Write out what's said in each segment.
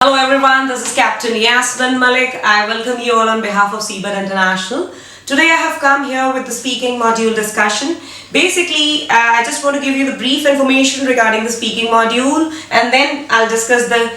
Hello everyone, this is Captain Yasmin Malik. I welcome you all on behalf of Seabird International. Today I have come here with the speaking module discussion. Basically, I just want to give you the brief information regarding the speaking module, and then I'll discuss the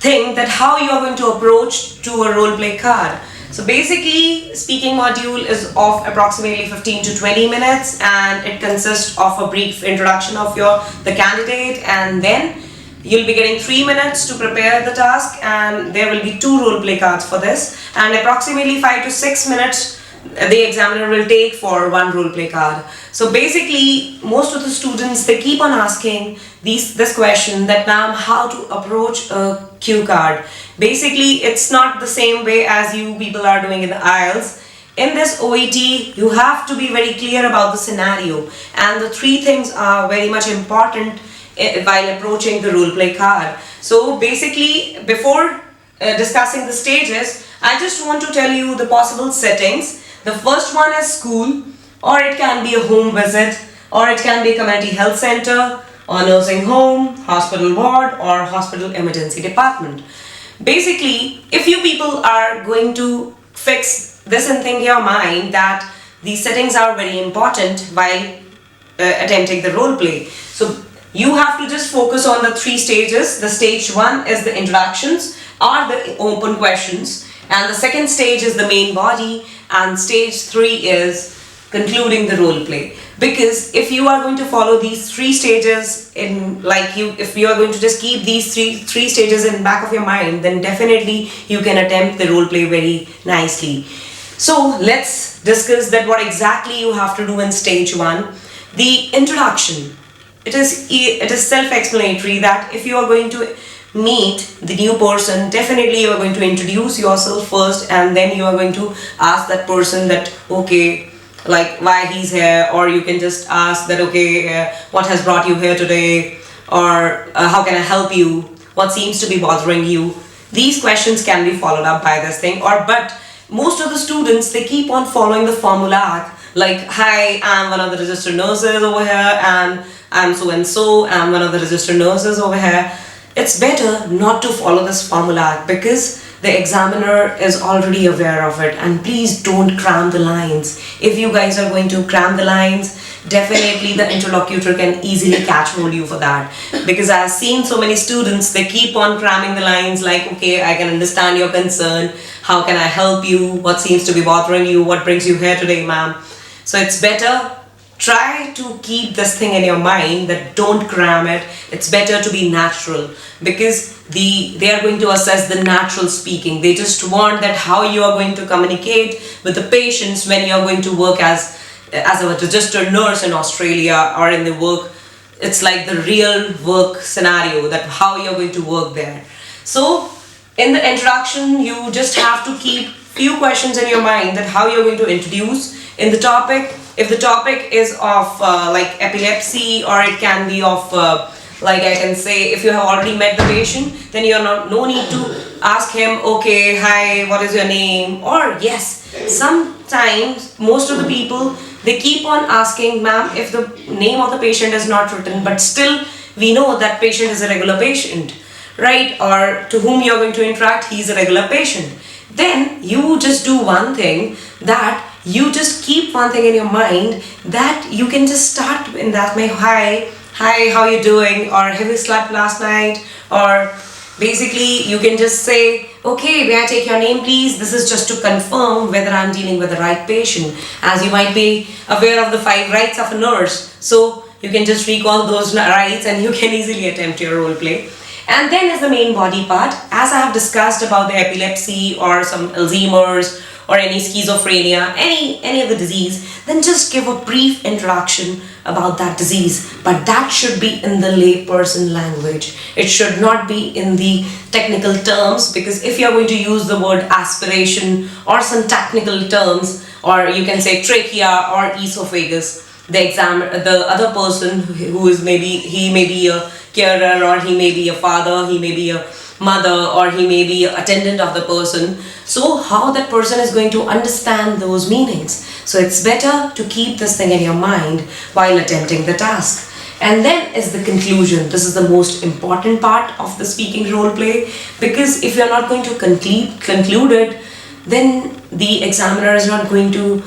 thing that how you are going to approach to a role play card. So basically, speaking module is of approximately 15 to 20 minutes, and it consists of a brief introduction of the candidate, and then you'll be getting 3 minutes to prepare the task, and there will be 2 role play cards for this, and approximately 5 to 6 minutes the examiner will take for 1 role play card. So basically, most of the students, they keep on asking this question that ma'am, how to approach a cue card. Basically, it's not the same way as you people are doing in the IELTS. In this OET, you have to be very clear about the scenario, and the 3 things are very much important while approaching the role play card. So basically, before discussing the stages, I just want to tell you the possible settings. The first one is school, or it can be a home visit, or it can be a community health center, or nursing home, hospital ward, or hospital emergency department. Basically, if you people are going to fix this and think in your mind that these settings are very important while attempting the role play. So you have to just focus on the 3 stages. The stage 1 is the introductions or the open questions, and the second stage is the main body, and stage 3 is concluding the role play. Because if you are going to follow these 3 stages if you are going to just keep these three stages in back of your mind, then definitely you can attempt the role play very nicely. So let's discuss that what exactly you have to do in stage 1. The introduction. It is self-explanatory that if you are going to meet the new person, definitely you are going to introduce yourself first, and then you are going to ask that person that okay, like why he's here, or you can just ask that okay, what has brought you here today, or how can I help you, what seems to be bothering you. These questions can be followed up by this thing, but most of the students, they keep on following the formula like, hi, I'm one of the registered nurses over here, and I'm so and so, I'm one of the registered nurses over here. It's better not to follow this formula because the examiner is already aware of it, and please don't cram the lines. If you guys are going to cram the lines, definitely the interlocutor can easily catch hold you for that, because I've seen so many students, they keep on cramming the lines like, okay, I can understand your concern, how can I help you, what seems to be bothering you, what brings you here today, ma'am. So it's better, try to keep this thing in your mind that don't cram it. It's better to be natural, because they are going to assess the natural speaking. They just want that how you are going to communicate with the patients when you are going to work as a registered nurse in Australia or in the work. It's like the real work scenario, that how you're going to work there. So in the introduction, you just have to keep few questions in your mind that how you're going to introduce in the topic. If the topic is of like epilepsy, or it can be of like I can say, if you have already met the patient, then you're no need to ask him, okay, hi, what is your name? Or yes, sometimes most of the people, they keep on asking, ma'am, if the name of the patient is not written, but still we know that patient is a regular patient, right? Or to whom you're going to interact, he's a regular patient. Then you just do one thing, that you just keep one thing in your mind, that you can just start in that way, hi, how you doing, or have you slept last night, or basically you can just say, okay, may I take your name please? This is just to confirm whether I'm dealing with the right patient, as you might be aware of the 5 rights of a nurse. So you can just recall those rights and you can easily attempt your role play. And then is the main body part. As I have discussed about the epilepsy or some Alzheimer's or any schizophrenia, any of the disease, then just give a brief introduction about that disease. But that should be in the layperson language. It should not be in the technical terms, because if you're going to use the word aspiration or some technical terms, or you can say trachea or esophagus, the other person who is he may be a carer, or he may be a father, he may be a mother, or he may be an attendant of the person. So how that person is going to understand those meanings? So it's better to keep this thing in your mind while attempting the task. And then is the conclusion. This is the most important part of the speaking role play, because if you're not going to conclude it, then the examiner is not going to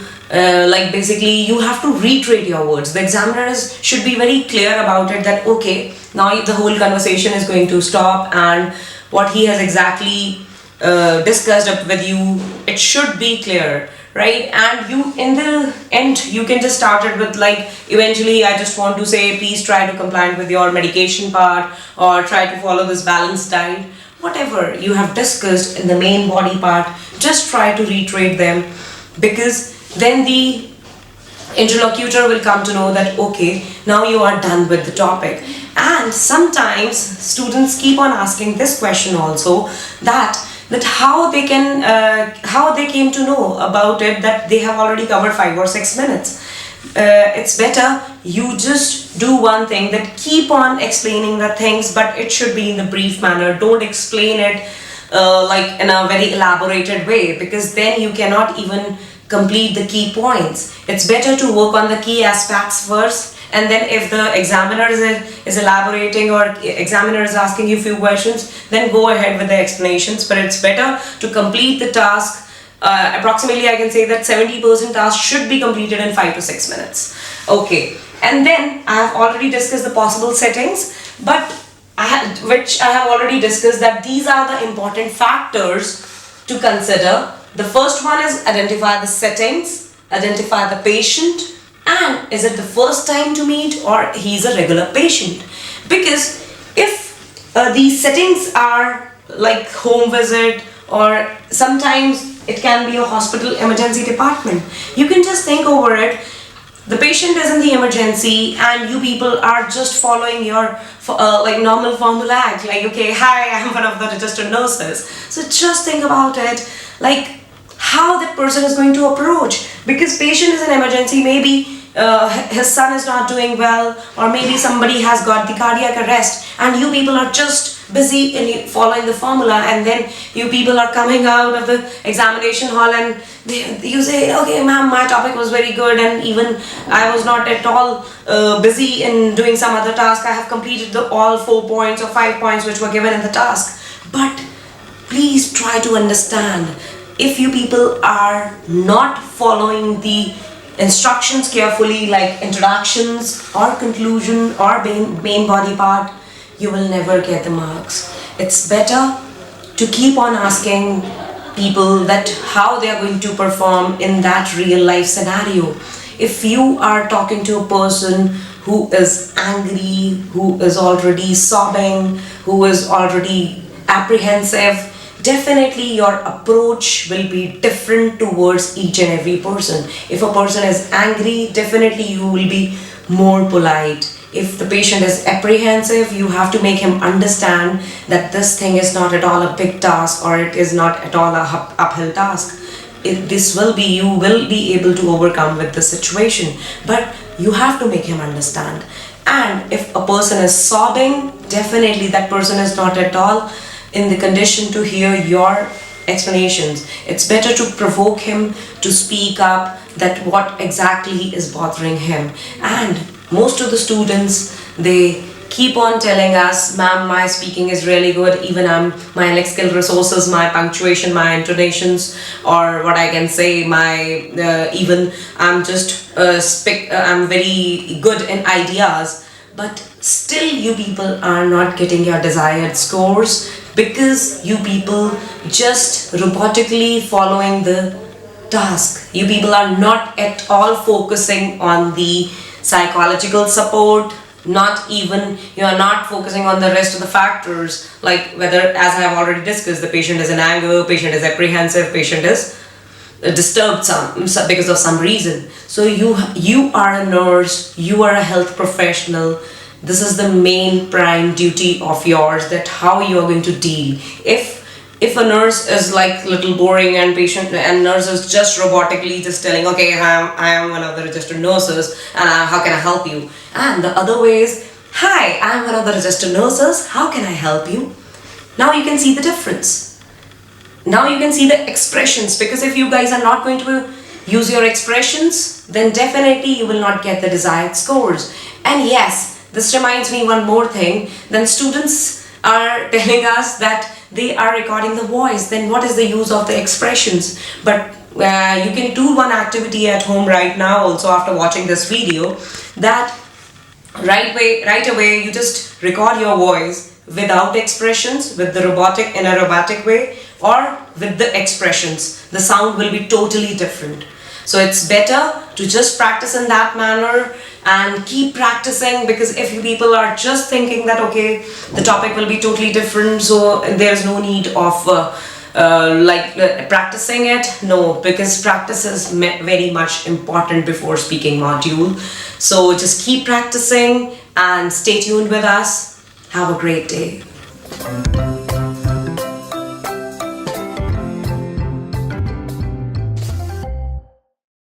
basically you have to reiterate your words. The examiner should be very clear about it, that okay, now the whole conversation is going to stop, and what he has exactly discussed up with you, it should be clear, right? And you, in the end, you can just start it with like, eventually I just want to say, please try to comply with your medication part, or try to follow this balanced diet. Whatever you have discussed in the main body part, just try to reiterate them, because then the interlocutor will come to know that okay, now you are done with the topic. And sometimes students keep on asking this question also, that how they came to know about it, that they have already covered 5 or 6 minutes. It's better you just do one thing, that keep on explaining the things, but it should be in the brief manner. Don't explain it like in a very elaborated way, because then you cannot even complete the key points. It's better to work on the key aspects first, and then if the examiner is elaborating, or examiner is asking you a few questions, then go ahead with the explanations. But it's better to complete the task. Approximately I can say that 70% task should be completed in 5 to 6 minutes. Okay, and then I have already discussed the possible settings, but which I have already discussed, that these are the important factors to consider. The first one is identify the settings, identify the patient, and is it the first time to meet, or he's a regular patient. Because if these settings are like home visit, or sometimes it can be a hospital emergency department, you can just think over it. The patient is in the emergency, and you people are just following your like normal formula act, like okay, hi, I'm one of the registered nurses. So just think about it, like how that person is going to approach, because patient is an emergency, maybe his son is not doing well, or maybe somebody has got the cardiac arrest, and you people are just busy in following the formula, and then you people are coming out of the examination hall, and you say, okay ma'am, my topic was very good, and even I was not at all busy in doing some other task. I have completed all 4 points or 5 points which were given in the task. But please try to understand, if you people are not following the instructions carefully, like introductions or conclusion or main body part, you will never get the marks. It's better to keep on asking people that how they are going to perform in that real life scenario. If you are talking to a person who is angry, who is already sobbing, who is already apprehensive, definitely your approach will be different towards each and every person. If a person is angry, definitely you will be more polite. If the patient is apprehensive, you have to make him understand that this thing is not at all a big task, or it is not at all a uphill task. You will be able to overcome with the situation, but you have to make him understand. And if a person is sobbing, definitely that person is not at all in the condition to hear your explanations. It's better to provoke him to speak up, that what exactly is bothering him. And most of the students, they keep on telling us, ma'am, my speaking is really good, even my lexical resources, my punctuation, my intonations, or what I can say, even I'm just I'm very good in ideas. But still you people are not getting your desired scores, because you people just robotically following the task. You people are not at all focusing on the psychological support, not even, you are not focusing on the rest of the factors, like whether, as I have already discussed, the patient is in anger, patient is apprehensive, patient is disturbed because of some reason. So you are a nurse, you are a health professional. This is the main prime duty of yours, that how you are going to deal. If a nurse is like little boring, and nurse is just robotically just telling, okay, I am one of the registered nurses, and how can I help you? And the other way is, hi, I am one of the registered nurses, how can I help you? Now you can see the difference. Now you can see the expressions, because if you guys are not going to use your expressions, then definitely you will not get the desired scores. And yes, this reminds me one more thing. Then students are telling us that they are recording the voice. Then what is the use of the expressions? But you can do one activity at home right now also after watching this video, that right away you just record your voice without expressions, with the in a robotic way, or with the expressions. The sound will be totally different. So it's better to just practice in that manner and keep practicing, because if you people are just thinking that okay, the topic will be totally different, so there's no need of practicing it. No, because practice is very much important before speaking module. So just keep practicing and stay tuned with us. Have a great day.